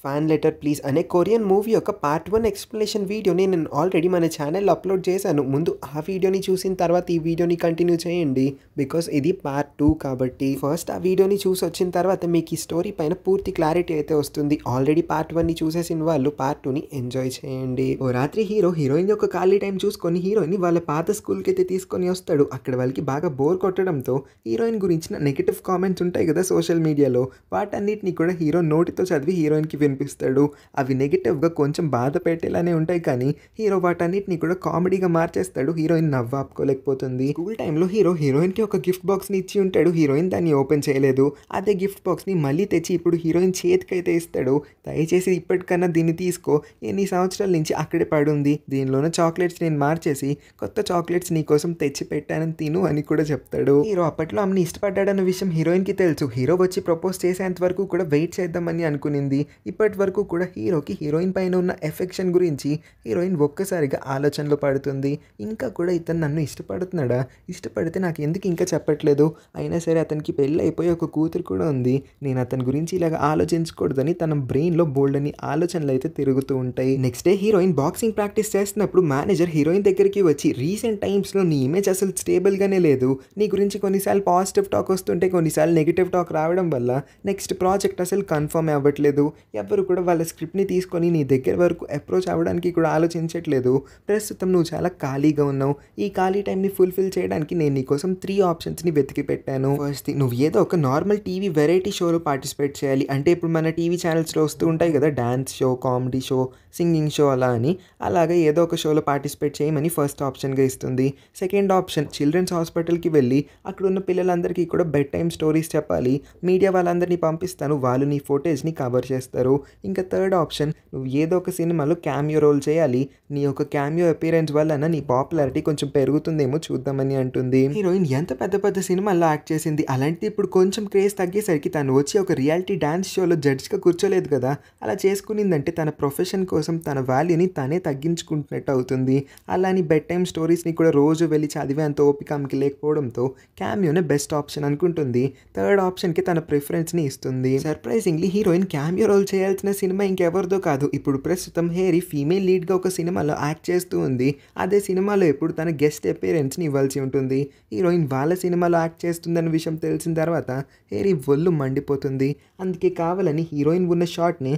Fan letter please అనే Korean movie యొక్క part 1 explanation వీడియోని నేను ఆల్రెడీ మన ఛానెల్‌లో అప్‌లోడ్ చేశాను. ముందు ఆ వీడియోని చూసిన తర్వాత ఈ వీడియోని కంటిన్యూ చేయండి. బికాజ్ ఇది పార్ట్ 2 కాబట్టి. ఫస్ట్ ఆ వీడియోని చూసొచ్చిన తర్వాత మీకు ఈ స్టోరీ పైన పూర్తి క్లారిటీ అయితే వస్తుంది. ఆల్రెడీ పార్ట్ 1ని చూసేసిన వాళ్ళు పార్ట్ 2ని ఎంజాయ్ చేయండి. ఓ రాత్రి హీరోయిన్ యొక్క ఖాళీ టైం చూసుకొని హీరోయిన్‌ని వాళ్ళ పాత స్కూల్‌కి అయితే తీసుకొని వస్తాడు. అక్కడ వాళ్ళకి బాగా బోర్ కొట్టడంతో హీరోయిన్ గురించిన నెగెటివ్ కామెంట్స్ ఉంటాయి కదా సోషల్ మీడియాలో, వాటన్నిటిని కూడా హీరో నోటితో చదివి హీరోయిన్‌కి వినిపిస్తాడు. అవి నెగెటివ్‌గా కొంచెం బాధ పెట్టేలానే ఉంటాయి కానీ హీరో వాటన్నిటిని కూడా కామెడీగా మార్చేస్తాడు. హీరోయిన్ నవ్వు ఆపుకోలేకపోతుంది. స్కూల్ టైంలో హీరోయిన్‌కి ఒక గిఫ్ట్ బాక్స్‌ని ఇచ్చి ఉంటాడు. హీరోయిన్ దాన్ని ఓపెన్ చేయలేదు. అదే గిఫ్ట్ బాక్స్‌ని మళ్ళీ తెచ్చి ఇప్పుడు హీరోయిన్ చేతికైతే ఇస్తాడు. దయచేసి ఇప్పటికన్నా దీన్ని తీసుకో, ఎన్ని సంవత్సరాల నుంచి అక్కడే పడుంది, దీనిలోనే చాక్లెట్స్ నేను మార్చేసి కొత్త చాక్లెట్స్ నీకోసం తెచ్చి పెట్టానని తిను అని కూడా చెప్తాడు. హీరో అప్పట్లో ఆమెని ఇష్టపడ్డాడన్న విషయం హీరోయిన్‌కి తెలుసు. హీరో వచ్చి ప్రపోజ్ చేసేంత వరకు కూడా వెయిట్ చేద్దామని అనుకునింది. ఇప్పటి వరకు కూడా హీరోకి హీరోయిన్ పైన ఉన్న ఎఫెక్షన్ గురించి హీరోయిన్ ఒక్కసారిగా ఆలోచనలో పడుతుంది. ఇంకా కూడా ఇతను నన్ను ఇష్టపడుతున్నాడా, ఇష్టపడితే నాకు ఎందుకు ఇంకా చెప్పట్లేదు, అయినా సరే అతనికి పెళ్ళి అయిపోయి ఒక కూతురు కూడా ఉంది, నేను అతని గురించి ఇలాగ ఆలోచించకూడదని తన బ్రెయిన్లో బోల్డ్ అని ఆలోచనలు అయితే తిరుగుతూ ఉంటాయి. Next day heroine boxing practice చేస్తున్నప్పుడు మేనేజర్ హీరోయిన్ దగ్గరికి వచ్చి రీసెంట్ టైమ్స్లో నీ ఇమేజ్ అసలు స్టేబుల్గానే లేదు, నీ గురించి కొన్నిసార్లు పాజిటివ్ టాక్ వస్తుంటే కొన్నిసార్లు నెగిటివ్ టాక్ రావడం వల్ల నెక్స్ట్ ప్రాజెక్ట్ అసలు కన్ఫర్మ్ అవ్వట్లేదు, ఎవరు కూడా వాళ్ళ స్క్రిప్ట్ని తీసుకొని నీ దగ్గర వరకు అప్రోచ్ అవ్వడానికి కూడా ఆలోచించట్లేదు, ప్రస్తుతం నువ్వు చాలా ఖాళీగా ఉన్నావు, ఈ ఖాళీ టైంని ఫుల్ఫిల్ చేయడానికి నేను నీకోసం 3 ఆప్షన్స్ని వెతికి పెట్టాను. ఫస్ట్ నువ్వు ఏదో ఒక నార్మల్ టీవీ వెరైటీ షోలో పార్టిసిపేట్ చేయాలి. అంటే ఇప్పుడు మన టీవీ ఛానల్స్లో వస్తూ ఉంటాయి కదా dance show, comedy show, singing show అలా అని, అలాగే ఏదో ఒక షోలో పార్టిసిపేట్ చేయమని ఫస్ట్ ఆప్షన్గా ఇస్తుంది. సెకండ్ ఆప్షన్ చిల్డ్రన్స్ హాస్పిటల్కి వెళ్ళి అక్కడ ఉన్న పిల్లలందరికీ కూడా బెడ్ టైమ్ స్టోరీస్ చెప్పాలి, మీడియా వాళ్ళందరినీ పంపిస్తాను, వాళ్ళు నీ ఫోటేజ్ని కవర్ చేస్తారు. ఇంకా థర్డ్ ఆప్షన్ నువ్వు ఏదో ఒక సినిమాలో క్యామియో రోల్ చేయాలి, నీ యొక్క క్యామియో అపీరెన్స్ వలన నీ పాపులారిటీ కొంచెం పెరుగుతుందేమో చూద్దామని అంటుంది. హీరోయిన్ ఎంత పెద్ద పెద్ద సినిమాల్లో యాక్ట్ చేసింది, అలాంటిది ఇప్పుడు కొంచెం క్రేజ్ తగ్గేసరికి తను వచ్చి ఒక రియాలిటీ డాన్స్ షోలో జడ్జ్గా కూర్చోలేదు కదా, అలా చేసుకునిందంటే తన ప్రొఫెషన్ కోసం తన వాల్యూని తనే తగ్గించుకుంటున్నట్టు అవుతుంది. అలాని బెడ్ టైమ్ స్టోరీస్ని కూడా రోజు వెళ్ళి చదివేంత ఓపిక ఆమెకి లేకపోవడంతో క్యామియోనే బెస్ట్ ఆప్షన్ అనుకుంటుంది. థర్డ్ ఆప్షన్కి తన ప్రిఫరెన్స్ని ఇస్తుంది. సర్ప్రైజింగ్లీ హీరోయిన్ క్యామియో రోల్ చేయాల్సిన సినిమా ఇంకెవరిదో కాదు, ఇప్పుడు ప్రస్తుతం హేరీ ఫీమేల్ లీడ్గా ఒక సినిమాలో యాక్ట్ చేస్తూ ఉంది. అదే సినిమాలో ఎప్పుడు తన గెస్ట్ అపీరెన్స్ని ఇవ్వాల్సి ఉంటుంది. హీరోయిన్ వాళ్ళ సినిమాలో యాక్ట్ చేస్తుందన్న విషయం తెలిసిన తర్వాత హేరీ ఒళ్ళు మండిపోతుంది. అందుకే కావాలని హీరోయిన్ ఉన్న షాట్ని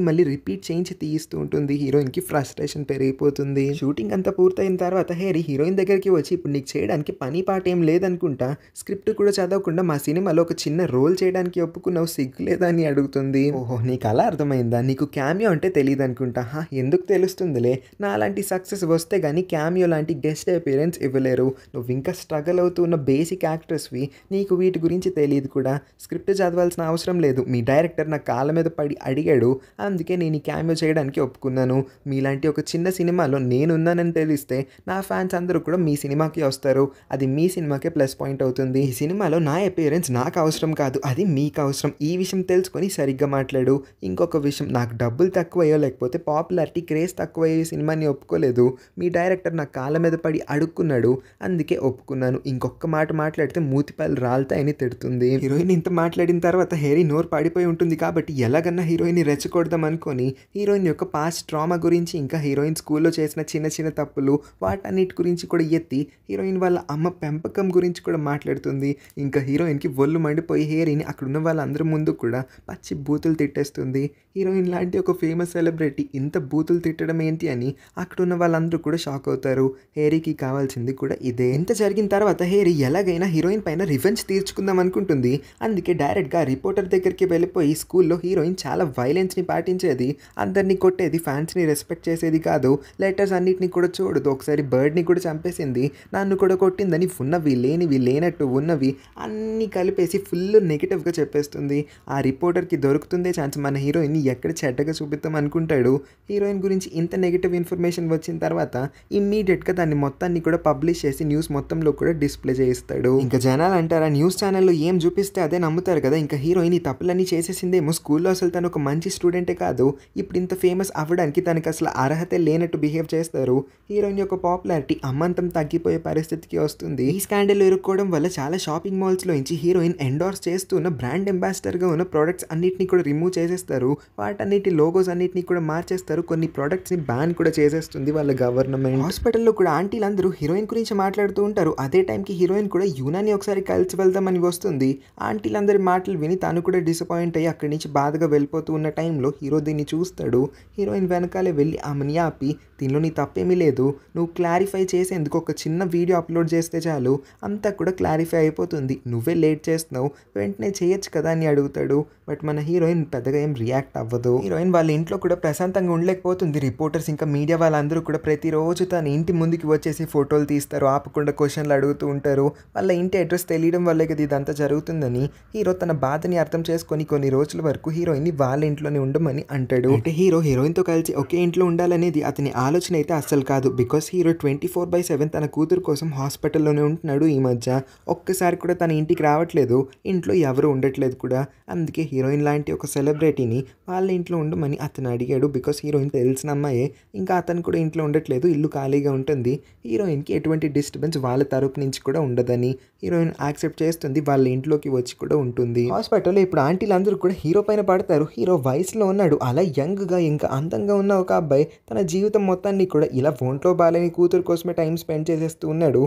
మళ్ళీ రిపీట్ చేయించి తీయిస్తూ ఉంటుంది. హీరోయిన్కి ఫ్రస్ట్రేషన్ పెరిగిపోతుంది. షూటింగ్ అంతా పూర్తయిన తర్వాత హేరీ హీరోయిన్ దగ్గరికి వచ్చి ఇప్పుడు నీకు చేయడానికి పని పాట ఏం లేదనుకుంటా, స్క్రిప్ట్ కూడా చదవకుండా మా సినిమాలో ఒక చిన్న రోల్ చేయడానికి ఒప్పుకున్నావు, సిగ్గులేదా అని అడుగుతుంది. ఓహో నీకు అలా అర్థమైందా, నీకు క్యామియో అంటే తెలియదు అనుకుంటా, ఎందుకు తెలుస్తుందిలే, నా లాంటి సక్సెస్ వస్తే కానీ క్యామియో లాంటి గెస్ట్ అపీరెన్స్ ఇవ్వలేరు, నువ్వు ఇంకా స్ట్రగల్ అవుతున్న బేసిక్ యాక్టర్స్వి, నీకు వీటి గురించి తెలియదు కూడా, స్క్రిప్ట్ చదవాల్సిన అవసరం లేదు, మీ డైరెక్టర్ నా కాళ్ళ మీద పడి అడిగాడు అందుకే నేను ఈ క్యామియో చేయడానికి ఒప్పుకున్నాను, మీలాంటి ఒక చిన్న సినిమాలో నేనున్నానని తెలిస్తే నా ఫ్యాన్స్ అందరూ కూడా మీ సినిమాకి వస్తారు, అది మీ సినిమాకే ప్లస్ పాయింట్ అవుతుంది, ఈ సినిమాలో నా అపీరెన్స్ నాకు అవసరం కాదు, అది మీకు అవసరం, ఈ విషయం తెలుసుకొని సరిగ్గా మాట్లాడు, ఇంకొక విషయం నాకు డబ్బులు తక్కువయ్యో లేకపోతే పాపులారిటీ క్రేజ్ తక్కువయ్యే సినిమాని ఒప్పుకోలేదు, మీ డైరెక్టర్ నా కాళ్ళ మీద పడి అడుక్కున్నాడు అందుకే ఒప్పుకున్నాను, ఇంకొక మాట మాట్లాడితే మూతిపాలు రాలుతాయని తిడుతుంది. హీరోయిన్ ఇంత మాట్లాడిన తర్వాత హేరీ నోరు పడిపోయి ఉంటుంది కాబట్టి ఎలాగన్నా హీరోయిన్ని రెచ్చగొడదాం అనుకొని హీరోయిన్ యొక్క పాస్ట్ ట్రామా గురించి ఇంకా హీరోయిన్ స్కూల్లో చేసిన చిన్న చిన్న తప్పులు వాటన్నిటి గురించి కూడా ఎత్తి హీరోయిన్ వాళ్ళ అమ్మ పెంపకం గురించి కూడా మాట్లాడుతుంది. ఇంకా హీరోయిన్కి ఒళ్ళు మండిపోయి హేరీని అక్కడున్న వాళ్ళందరి ముందు కూడా పచ్చి బూతులు తిట్టేస్తుంది. హీరోయిన్ లాంటి ఒక ఫేమస్ సెలబ్రిటీ ఇంత బూతులు తిట్టడం ఏంటి అని అక్కడున్న వాళ్ళందరూ కూడా షాక్ అవుతారు. హేరీకి కావాల్సింది కూడా ఇదే. ఇంత జరిగిన తర్వాత హేరీ ఎలాగైనా హీరోయిన్ పైన రివెంజ్ తీర్చుకుందాం అనుకుంటుంది. అందుకే డైరెక్ట్గా రిపోర్టర్ దగ్గరికి వెళ్ళిపోయి స్కూల్లో హీరోయిన్ చాలా వైలెన్స్ని పాటించేది, అందరినీ కొట్టేది, ఫ్యాన్స్ని రెస్పెక్ట్ చేసేది కాదు, లెటర్స్ అన్నిటిని కూడా చూడదు, ఒకసారి బర్డ్ని కూడా చంపేసింది, నన్ను కూడా కొట్టిందని ఉన్నవి లేనివి లేనట్టు ఉన్నవి అన్నీ కలిపేసి ఫుల్ నెగిటివ్గా చెప్పేస్తుంది. ఆ రిపోర్టర్కి దొరుకుతుందే ఛాన్స్ మన హీరోయిన్ ఎక్కడ చెడ్డగా చూపిద్దాం అనుకుంటాడు. హీరోయిన్ గురించి ఇంత నెగిటివ్ ఇన్ఫర్మేషన్ వచ్చిన తర్వాత ఇమ్మీడియట్గా దాన్ని మొత్తాన్ని కూడా పబ్లిష్ చేసి న్యూస్ మొత్తంలో కూడా డిస్ప్లే చేయిస్తాడు. ఇంకా జనాలు అంటారా న్యూస్ ఛానల్లో ఏం చూపిస్తే అదే నమ్ముతారు కదా, ఇంకా హీరోయిన్ ఈ తప్పులన్నీ చేసేసిందేమో, స్కూల్లో అసలు తను ఒక మంచి స్టూడెంటే కాదు, ఇప్పుడు ఇంత ఫేమస్ అవ్వడానికి తనకి అసలు అర్హతే లేనట్టు బిహేవ్ చేస్తారు. హీరోయిన్ యొక్క పాపులారిటీ అమ్మంతం తగ్గిపోయే పరిస్థితికి వస్తుంది. ఈ స్కాండల్ ఇరుక్కోవడం వల్ల చాలా షాపింగ్ మాల్స్లో నుంచి హీరోయిన్ ఎండోర్స్ చేస్తున్న బ్రాండ్ అంబాసిడర్గా ఉన్న ప్రోడక్ట్స్ అన్నిటిని కూడా రిమూవ్ రిమూవ్ చేసేస్తారు. వాటన్నిటి లోగోస్ అన్నిటిని కూడా మార్చేస్తారు. కొన్ని ప్రొడక్ట్స్ని బ్యాన్ కూడా చేసేస్తుంది వాళ్ళ గవర్నమెంట్. హాస్పిటల్లో కూడా ఆంటీలందరూ హీరోయిన్ గురించి మాట్లాడుతూ ఉంటారు. అదే టైంకి హీరోయిన్ కూడా యూనాని ఒకసారి కలిసి వెళ్దామని వస్తుంది. ఆంటీలందరి మాటలు విని తను కూడా డిసప్పాయింట్ అయ్యి అక్కడి నుంచి బాధగా వెళ్ళిపోతూ ఉన్న టైంలో హీరో దీన్ని చూస్తాడు. హీరోయిన్ వెనకాలే వెళ్ళి ఆమెని ఆపి, దీనిలో నీ తప్పేమీ లేదు, నువ్వు క్లారిఫై చేసేందుకు ఒక చిన్న వీడియో అప్లోడ్ చేస్తే చాలు, అంతా కూడా క్లారిఫై అయిపోతుంది, నువ్వే లేట్ చేస్తున్నావు, వెంటనే చేయొచ్చు కదా అని అడుగుతాడు. బట్ మన హీరోయిన్ పెద్దగా ఏం రియాక్ట్ అవ్వదు. హీరోయిన్ వాళ్ళ ఇంట్లో కూడా ప్రశాంతంగా ఉండలేకపోతుంది. రిపోర్టర్స్ ఇంకా మీడియా వాళ్ళందరూ కూడా ప్రతిరోజు తన ఇంటి ముందుకి వచ్చేసి ఫోటోలు తీస్తారు, ఆపకుండా క్వశ్చన్లు అడుగుతూ ఉంటారు. వాళ్ళ ఇంటి అడ్రస్ తెలియడం వల్లే కదా ఇదంతా జరుగుతుందని హీరో తన బాధని అర్థం చేసుకొని కొన్ని రోజుల వరకు హీరోయిన్ని వాళ్ళ ఇంట్లోనే ఉండమని అంటాడు. అంటే హీరోయిన్తో కలిసి ఒకే ఇంట్లో ఉండాలనేది అతని ఆలోచన అయితే అస్సలు కాదు. బికాస్ హీరో 24/7 తన కూతురు కోసం హాస్పిటల్లోనే ఉంటున్నాడు. ఈ మధ్య ఒక్కసారి కూడా తన ఇంటికి రావట్లేదు, ఇంట్లో ఎవరు ఉండట్లేదు కూడా. అందుకే హీరోయిన్ లాంటి ఒక సెలబ్రిటీని వాళ్ళ ఇంట్లో ఉండమని అతను అడిగాడు. బికాస్ హీరోయిన్ తెలిసిన అమ్మాయే, ఇంకా అతను కూడా ఇంట్లో ఉండట్లేదు, ఇల్లు ఖాళీగా ఉంటుంది, హీరోయిన్కి ఎటువంటి డిస్టర్బెన్స్ వాళ్ళ తరపు నుంచి కూడా ఉండదని హీరోయిన్ యాక్సెప్ట్ చేస్తుంది. వాళ్ళ ఇంట్లోకి వచ్చి కూడా ఉంటుంది. హాస్పిటల్లో ఇప్పుడు ఆంటీలందరూ కూడా హీరో పైన పడతారు. హీరో వయసులో ఉన్నాడు, అలా యంగ్గా ఇంకా అందంగా ఉన్న ఒక అబ్బాయి తన జీవితం మొత్తాన్ని కూడా ఇలా ఒంట్లో బాలేని కూతురు కోసమే టైం స్పెండ్ చేసేస్తూ ఉన్నాడు.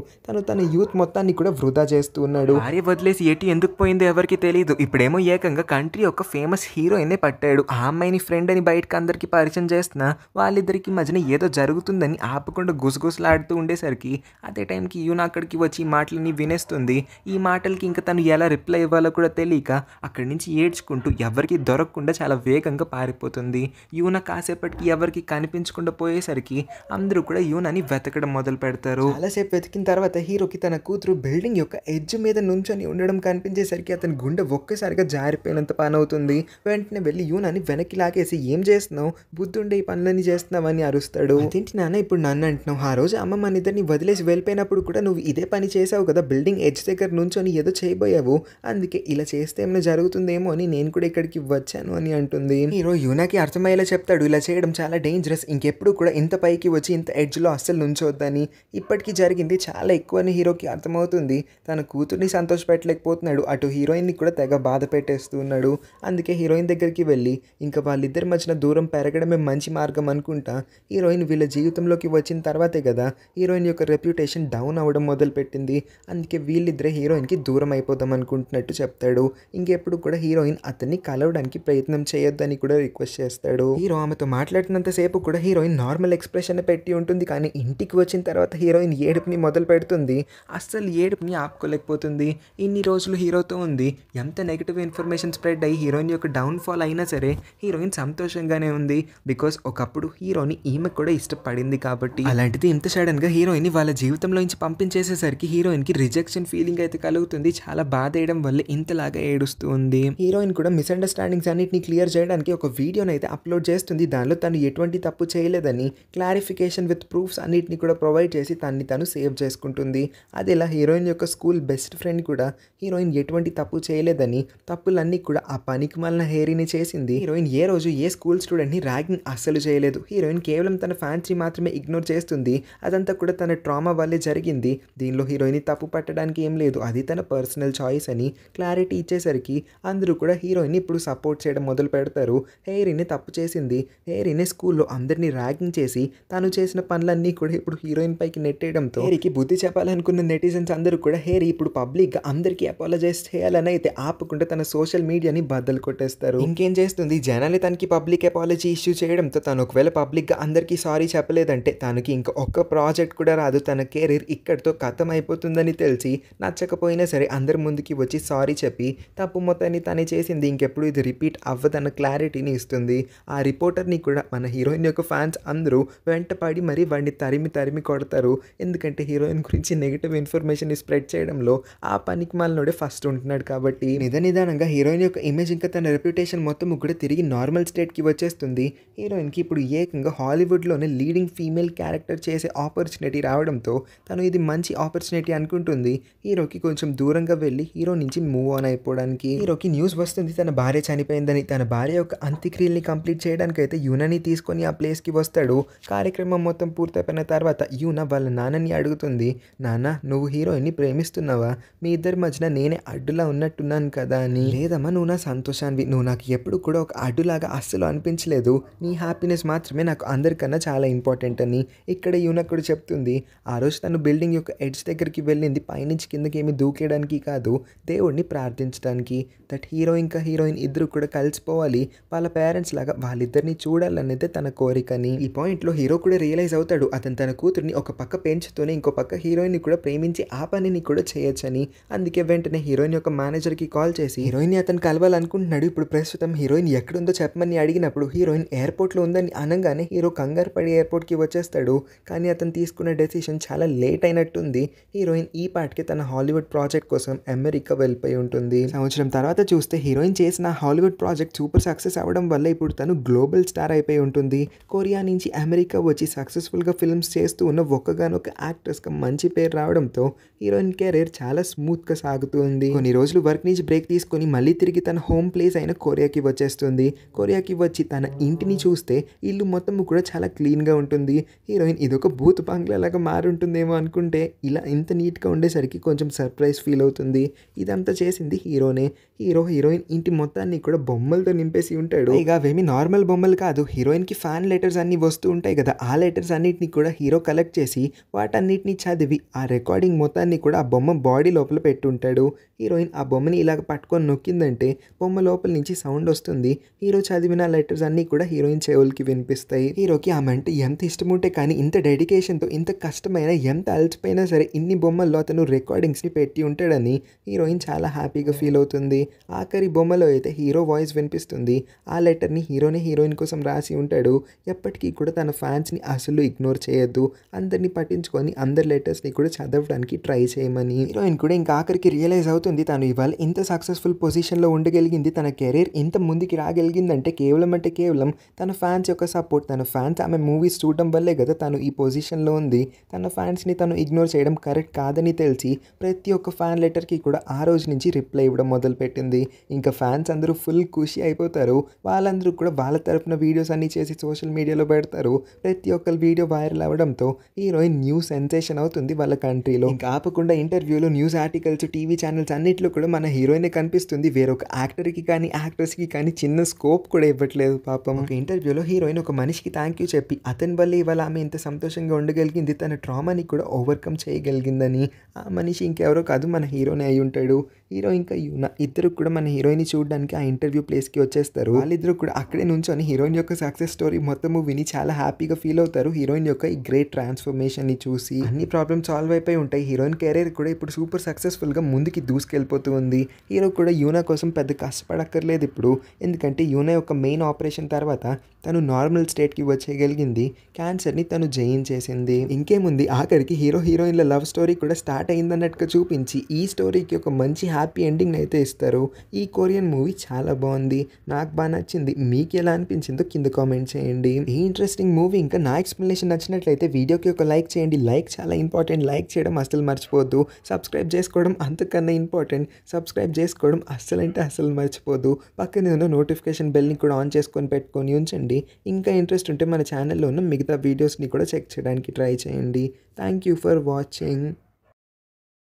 తన యూత్ మొత్తాన్ని కూడా వృధా చేస్తూ ఉన్నాడు. భార్య వదిలేసి ఎటు ఎందుకు పోయిందో ఎవరికి తెలియదు. ఇప్పుడేమో ఏకంగా కంట్రీ ఒక ఫేమస్ హీరోయిన్నే పట్టాడు. ఆ అమ్మాయిని ఫ్రెండ్ అని బయటకు అందరికి పరిచయం చేస్తున్నా వాళ్ళిద్దరికి మధ్యన ఏదో జరుగుతుందని ఆపకుండా గుసగుసలాడుతూ ఉండేసరికి అదే టైంకి యూనా అక్కడికి వచ్చి ఈ మాటలని వినేస్తుంది. ఈ మాటలకి ఇంకా తను ఎలా రిప్లై ఇవ్వాలో కూడా తెలియక అక్కడి నుంచి ఏడ్చుకుంటూ ఎవరికి దొరకకుండా చాలా వేగంగా పారిపోతుంది. యూనా కాసేపటికి ఎవరికి కనిపించకుండా పోయేసరికి అందరూ కూడా యూనాని వెతకడం మొదలు పెడతారు. చాలాసేపు వెతికిన తర్వాత హీరోకి తన కూతురు బిల్డింగ్ యొక్క ఎడ్జ్ మీద నుంచొని ఉండడం కనిపించేసరికి అతని గుండె ఒక్కసారిగా జారిపోయినంత పని అవుతుంది. వెంటనే వెళ్ళి యూనాని వెనక్కి లాగేసి, ఏం చేస్తున్నావు, బుద్ధుండే ఈ పనులన్నీ చేస్తున్నావు అని అరుస్తాడు. అదేంటి నాన్న ఇప్పుడు నన్ను అంటున్నావు, ఆ రోజు అమ్మ మన ఇద్దరిని వదిలేసి వెళ్ళిపోయినప్పుడు కూడా నువ్వు ఇదే పని చేసావు కదా, బిల్డింగ్ ఎడ్జ్ దగ్గర నుంచొని ఏదో చేయబోయావు, అందుకే ఇలా చేస్తే ఏమైనా జరుగుతుందేమో అని నేను కూడా ఇక్కడికి వచ్చాను అని అంటుంది. హీరో యూనాకి అర్థమయ్యేలా చెప్తాడు, ఇలా చేయడం చాలా డేంజరస్, ఇంకెప్పుడు కూడా ఇంత పైకి వచ్చి ఇంత ఎడ్జ్లో అస్సలు నుంచోద్దని. ఇప్పటికీ జరిగింది చాలా ఎక్కువ అని హీరోకి అర్థమవుతుంది. తన కూతుర్ని సంతోషపెట్టలేకపోతున్నాడు, అటు హీరోయిన్ని కూడా తెగ బాధ పెట్టేస్తూ ఉన్నాడు. అందుకే హీరోయిన్ దగ్గరికి వెళ్ళి ఇంకా వాళ్ళిద్దరి మధ్యన దూరం పెరగడమే మంచి మార్గం అనుకుంటా. హీరోయిన్ వీళ్ళ జీవితంలోకి వచ్చిన తర్వాతే కదా హీరోయిన్ యొక్క రెప్యుటేషన్ డౌన్ అవ్వడం మొదలుపెట్టింది. అందుకే వీళ్ళిద్దరే హీరోయిన్కి దూరం అయిపోదాం అనుకుంటున్నట్టు చెప్తాడు. ఇంకెప్పుడు కూడా హీరోయిన్ అతన్ని కలవడానికి ప్రయత్నం చేయొద్దని కూడా రిక్వెస్ట్ చేస్తాడు. హీరో ఆమెతో మాట్లాడినంతసేపు కూడా హీరోయిన్ నార్మల్ ఎక్స్ప్రెషన్ పెట్టి ఉంటుంది. కానీ ఇంటికి వచ్చిన తర్వాత హీరోయిన్ ఏడుపుని మొదలు పెడుతుంది. అస్సలు ఏడుపుని ఆపుకోలేకపోతుంది. ఇన్ని రోజులు హీరోతో ఉంది, ఎంత నెగిటివ్ ఇన్ఫర్మేషన్ స్ప్రెడ్ అయ్యి హీరోయిన్ యొక్క డౌన్ఫాల్ అయినా సరే హీరోయిన్ సంతోషంగానే ఉంది. బికాస్ ఒకప్పుడు హీరోని ఈమె కూడా ఇష్టపడింది కాబట్టి. అలాంటిది ఇంత సడన్గా హీరోయిన్ వాళ్ళ జీవితంలో నుంచి పంపించేసేసరికి హీరోయిన్కి రిజెక్షన్ ఫీలింగ్ అయితే కలుగుతుంది. చాలా బాధ వేయడం వల్ల ఇంతలాగా ఏడుస్తూ ఉంది. హీరోయిన్ కూడా మిస్అండర్స్టాండింగ్స్ అన్నిటిని క్లియర్ చేయడానికి ఒక వీడియోని అయితే అప్లోడ్ చేస్తుంది. దానిలో తను ఎటువంటి తప్పు చేయలేదని క్లారిఫికేషన్ విత్ ప్రూఫ్స్ అన్నిటిని కూడా ప్రొవైడ్ చేసి తను సేవ్ చేసుకుంటుంది. అదేలా హీరోయిన్ యొక్క స్కూల్ బెస్ట్ ఫ్రెండ్ కూడా హీరోయిన్ ఎటువంటి తప్పు చేయలేదని, తప్పులన్నీ కూడా ఆ పనికి మాలిన హేరీని చేసింది. హీరోయిన్ ఏ రోజు ఏ స్కూల్ స్టూడెంట్ని ర్యాగింగ్ అస్సలు చేయలేదు. హీరోయిన్ కేవలం తన ఫ్యాన్స్ని మాత్రమే ఇగ్నోర్ చేస్తుంది. అదంతా కూడా తన ట్రామా వల్లే జరిగింది. దీనిలో హీరోయిన్ తప్పు పట్టడానికి ఏం లేదు, అది తన పర్సనల్ చాయిస్ అని క్లారిటీ ఇచ్చేసరికి అందరూ కూడా హీరోయిన్ ఇప్పుడు సపోర్ట్ చేయడం మొదలు పెడతారు. హేరీని తప్పు చేసింది, హేరీని స్కూల్లో అందరినీ ర్యాగింగ్ చేసి తను చేసిన పనులన్నీ కూడా ఇప్పుడు హీరోయిన్ పైకి నెట్టేయడంతో హేరీకి బుద్ధి చెప్పాలనుకున్న నెటిజన్స్ అందరూ కూడా హేరీ ఇప్పుడు పబ్లిక్గా అందరికీ అపాలజైజ్ చేయాలని అయితే ఆపకుండా తన సోషల్ మీడియాని బద్దలు కొట్టేస్తారు. ఇంకేం చేస్తుంది, జనాలు తనకి పబ్లిక్ అపాలజీ ఇష్యూ చేయడంతో తను ఒకవేళ పబ్లిక్గా అందరికీ సారీ చెప్పలేదంటే తనకి ఇంకా ఒక్క ప్రాజెక్ట్ కూడా రాదు, తన కెరీర్ ఇక్కడితో ఖతం అయిపోతుందని తెలిసి నచ్చకపోయినా సరే అందరి ముందుకి వచ్చి సారీ చెప్పి తప్పు మొత్తాన్ని తనే చేసింది, ఇంకెప్పుడు ఇది రిపీట్ అవ్వదన్న క్లారిటీని ఇస్తుంది. ఆ రిపోర్టర్ని కూడా మన హీరోయిన్ యొక్క ఫ్యాన్స్ అందరూ వెంటపడి మరీ వాడిని తరిమి కొడతారు. ఎందుకంటే హీరోయిన్ గురించి నెగిటివ్ ఇన్ఫర్మేషన్ స్ప్రెడ్ చేయడంలో ఆ పనికి మాలినోడే ఫస్ట్ ఉంటున్నాడు కాబట్టి. నిదానంగా హీరోయిన్ యొక్క ఇమేజ్ ఇంకా తన రెప్యుటేషన్ మొత్తం కూడా తిరిగి నార్మల్ స్టేట్కి వచ్చేస్తుంది. హీరోయిన్కి ఇప్పుడు ఏకంగా హాలీవుడ్లోనే లీడింగ్ ఫీమేల్ క్యారెక్టర్ చేసే ఆపర్చునిటీ రావడంతో తను ఇది మంచి ఆపర్చునిటీ అనుకుంటుంది. హీరోకి కొంచెం దూరంగా వెళ్ళి హీరో నుంచి మూవ్ ఆన్ అయిపోవడానికి. హీరోకి న్యూస్ వస్తుంది తన భార్య చనిపోయిందని. తన భార్య యొక్క అంత్యక్రియల్ని కంప్లీట్ చేయడానికి అయితే యూనాని తీసుకొని ఆ ప్లేస్కి వస్తాడు. కార్యక్రమం మొత్తం పూర్తయిపోయిన తర్వాత యూనా వాళ్ళ నాన్నని అడుగుతుంది, నాన్న నువ్వు హీరోయిన్ని ప్రేమిస్తున్నావా, మీ ఇద్దరి మధ్యన నేనే అడ్డులా ఉన్నట్టున్నాను కదా అని. లేదమ్మా నువ్వు నా సంతోషానివి, నువ్వు నాకు ఎప్పుడు కూడా ఒక అడ్డులాగా అస్సలు అనిపించలేదు, నీ హ్యాపీనెస్ మాత్రమే నాకు అందరికన్నా చాలా ఇంపార్టెంట్ అని ఇక్కడ యూనా కూడా చెప్తుంది. ఆ రోజు తను బిల్డింగ్ యొక్క ఎడ్జ్ దగ్గరికి వెళ్ళింది పైనుంచి కిందకి ఏమి దూకేయడానికి కాదు, దేవుడిని ప్రార్థించడానికి. దట్ హీరో ఇంకా హీరోయిన్ ఇద్దరు కూడా కలిసిపోవాలి, వాళ్ళ పేరెంట్స్ లాగా వాళ్ళిద్దరిని చూడాలనేదే తన కోరికని. ఈ పాయింట్లో హీరో కూడా రియలైజ్ అవుతాడు అతను తన కూతుర్ని ఒక పక్క పెంచుతూనే ఇంకో పక్క హీరోయిన్ని కూడా ప్రేమించి ఆ పనిని కూడా చేయొచ్చని. అందుకే వెంటనే హీరోయిన్ యొక్క మేనేజర్కి కాల్ చేసి హీరోయిన్ని అతను కలవాలనుకుంటున్నాడు. ఇప్పుడు ప్రస్తుతం హీరోయిన్ ఎక్కడుందో చెప్పమని అడిగినప్పుడు హీరోయిన్ ఎయిర్పోర్ట్లో ఉందని అనగానే హీరో కంగారు పడి ఎయిర్పోర్ట్కి వచ్చేస్తాడు. కానీ అతను తీసుకున్న డెసిషన్ చాలా లేట్ అయినట్టుంది. హీరోయిన్ ఈ పాటికి తన హాలీవుడ్ ప్రాజెక్ట్ కోసం అమెరికా వెళ్ళిపోయి ఉంటుంది. సంవత్సరం తర్వాత చూస్తే హీరోయిన్ చేసిన హాలీవుడ్ ప్రాజెక్ట్ సూపర్ సక్సెస్ అవ్వడం వల్ల ఇప్పుడు తను గ్లోబల్ స్టార్ అయిపోయి ఉంటుంది. కొరియా నుంచి అమెరికా వచ్చి సక్సెస్ఫుల్గా ఫిల్మ్స్ చేస్తూ ఉన్న ఒక్కగానొక యాక్ట్రెస్గా మంచి పేరు రావడంతో హీరోయిన్ కెరీర్ చాలా స్మూత్గా సాగుతూ ఉంది. కొన్ని రోజులు వర్క్ నుంచి బ్రేక్ తీసుకొని మళ్ళీ తిరిగి తన హోమ్ ప్లేస్ అయిన కొరియాకి వచ్చేస్తుంది. కొరియాకి వచ్చి తన ఇంటిని చూస్తే ఇల్లు మొత్తం కూడా చాలా క్లీన్గా ఉంటుంది. హీరోయిన్ ఇదొక భూత బంగ్లా లాగా మారుంటుందేమో అనుకుంటే ఇలా ఇంత నీట్గా ఉండేసరికి కొంచెం సర్ప్రైజ్ ఫీల్ అవుతుంది. ఇదంతా చేసింది హీరోనే. హీరోయిన్ ఇంటి మొత్తాన్ని కూడా బొమ్మలతో నింపేసి ఉంటాడు. ఇక అవేమి నార్మల్ బొమ్మలు కాదు, హీరోయిన్కి ఫ్యాన్ లెటర్స్ అన్ని వస్తూ ఉంటాయి కదా, ఆ లెటర్స్ అన్నిటిని కూడా హీరో కలెక్ట్ చేసి వాటన్నిటిని చదివి ఆ రికార్డింగ్ మొత్తాన్ని కూడా ఆ బొమ్మ బాడీ లోపల పెట్టుంటాడు. హీరోయిన్ ఆ బొమ్మని ఇలాగ పట్టుకొని నొక్కిందంటే బొమ్మ లోపల నుంచి సౌండ్ వస్తుంది. హీరో చదివిన లెటర్స్ అన్నీ కూడా హీరోయిన్ చెవులకి వినిపిస్తాయి. హీరోకి ఆమె అంటే ఎంత ఇష్టం ఉంటే కానీ ఇంత డెడికేషన్తో ఇంత కష్టమైన ఎంత అలసిపోయినా సరే ఇన్ని బొమ్మల్లో అతను రికార్డింగ్స్ని పెట్టి ఉంటాడని హీరోయిన్ చాలా హ్యాపీగా ఫీల్ అవుతుంది. ఆఖరి బొమ్మలో అయితే హీరో వాయిస్ వినిపిస్తుంది. ఆ లెటర్ని హీరోయిన్ కోసం రాసి ఉంటాడు. ఎప్పటికీ కూడా తన ఫ్యాన్స్ని అసలు ఇగ్నోర్ చేయొద్దు, అందరినీ పట్టించుకొని అందరి లెటర్స్ని కూడా చదవడానికి ట్రై చేయమని. హీరోయిన్ కూడా ఇంకా ఆఖరికి రియలైజ్ అవుతుంది తను ఇవాళ ఇంత సక్సెస్ఫుల్ పొజిషన్లో ఉండగలిగింది, తన కెరీర్ ఇంత ముందుకి రాగలిగిందంటే కేవలం తన ఫ్యాన్స్ యొక్క సపోర్ట్, తన ఫ్యాన్స్ ఆమె మూవీస్ చూడడం వల్లే కదా తను ఈ పొజిషన్లో ఉంది. తన ఫ్యాన్స్ని తను ఇగ్నోర్ చేయడం కరెక్ట్ కాదని తెలిసి ప్రతి ఒక్క ఫ్యాన్ లెటర్కి కూడా ఆ రోజు నుంచి రిప్లై ఇవ్వడం మొదలుపెట్టింది. ఇంకా ఫ్యాన్స్ అందరూ ఫుల్ ఖుషి అయిపోతారు. వాళ్ళందరూ కూడా వాళ్ళ తరపున వీడియోస్ అన్నీ చేసి సోషల్ మీడియాలో పెడతారు. ప్రతి ఒక్కరి వీడియో వైరల్ అవ్వడంతో హీరోయిన్ న్యూ సెన్సేషన్ అవుతుంది వాళ్ళ కంట్రీలో. ఇంకా ఆపకుండా ఇంటర్వ్యూలు, న్యూస్ ఆర్టికల్స్, టీవీ ఛానల్స్ అన్నిట్లో కూడా మన హీరోయినే కనిపిస్తుంది. వేరొక యాక్టర్కి కానీ యాక్ట్రెస్కి కానీ చిన్న స్కోప్ కూడా ఇవ్వట్లేదు పాపం. ఒక ఇంటర్వ్యూలో హీరోయిన్ ఒక మనిషికి థ్యాంక్ యూ చెప్పి అతని వల్ల ఇవాళ ఆమె ఇంత సంతోషంగా ఉండగలిగింది, తన ట్రామాని కూడా ఓవర్కమ్ చేయగలిగిందని. ఆ మనిషి ఇంకెవరో కాదు, మన హీరోనే అయి ఉంటాడు. హీరో ఇంకా యూనా ఇద్దరు కూడా మన హీరోయిన్ చూడడానికి ఆ ఇంటర్వ్యూ ప్లేస్కి వచ్చేస్తారు. వాళ్ళిద్దరు కూడా అక్కడే నుంచొని హీరోయిన్ యొక్క సక్సెస్ స్టోరీ మొత్తము విని చాలా హ్యాపీగా ఫీల్ అవుతారు. హీరోయిన్ యొక్క ఈ గ్రేట్ ట్రాన్స్ఫర్మేషన్ని చూసి అన్ని ప్రాబ్లమ్స్ సాల్వ్ అయిపోయి ఉంటాయి. హీరోయిన్ కెరీర్ కూడా ఇప్పుడు సూపర్ సక్సెస్ఫుల్గా ముందుకి దూసుకెళ్ళిపోతూ ఉంది. హీరో కూడా యూనా కోసం పెద్ద కష్టపడక్కర్లేదు ఇప్పుడు, ఎందుకంటే యూనా యొక్క మెయిన్ ఆపరేషన్ తర్వాత తను నార్మల్ స్టేట్కి వచ్చేయగలిగింది. క్యాన్సర్ని తను జయించేసింది. ఇంకేముంది, ఆఖరికి హీరోయిన్ల లవ్ స్టోరీ కూడా స్టార్ట్ అయిందన్నట్టుగా చూపించి ఈ స్టోరీకి ఒక మంచి హ్యాపీ ఎండింగ్ అయితే ఇస్తారు. ఈ కొరియన్ మూవీ చాలా బాగుంది, నాకు బాగా నచ్చింది. మీకు ఎలా అనిపించిందో కింద కామెంట్ చేయండి. ఈ ఇంట్రెస్టింగ్ మూవీ ఇంకా నా ఎక్స్ప్లెనేషన్ నచ్చినట్లయితే వీడియోకి ఒక లైక్ చేయండి. లైక్ చాలా ఇంపార్టెంట్, లైక్ చేయడం అస్సలు మర్చిపోద్దు. సబ్స్క్రైబ్ చేసుకోవడం అంతకన్నా ఇంపార్టెంట్, సబ్స్క్రైబ్ చేసుకోవడం అస్సలు మర్చిపోద్దు. పక్కనే ఉన్న నోటిఫికేషన్ బెల్ని కూడా ఆన్ చేసుకొని పెట్టుకొని ఉంచండి. ఇంకా ఇంట్రెస్ట్ ఉంటే మన ఛానల్లో ఉన్న మిగతా వీడియోస్ని కూడా చెక్ చేయడానికి ట్రై చేయండి. Thank you for watching.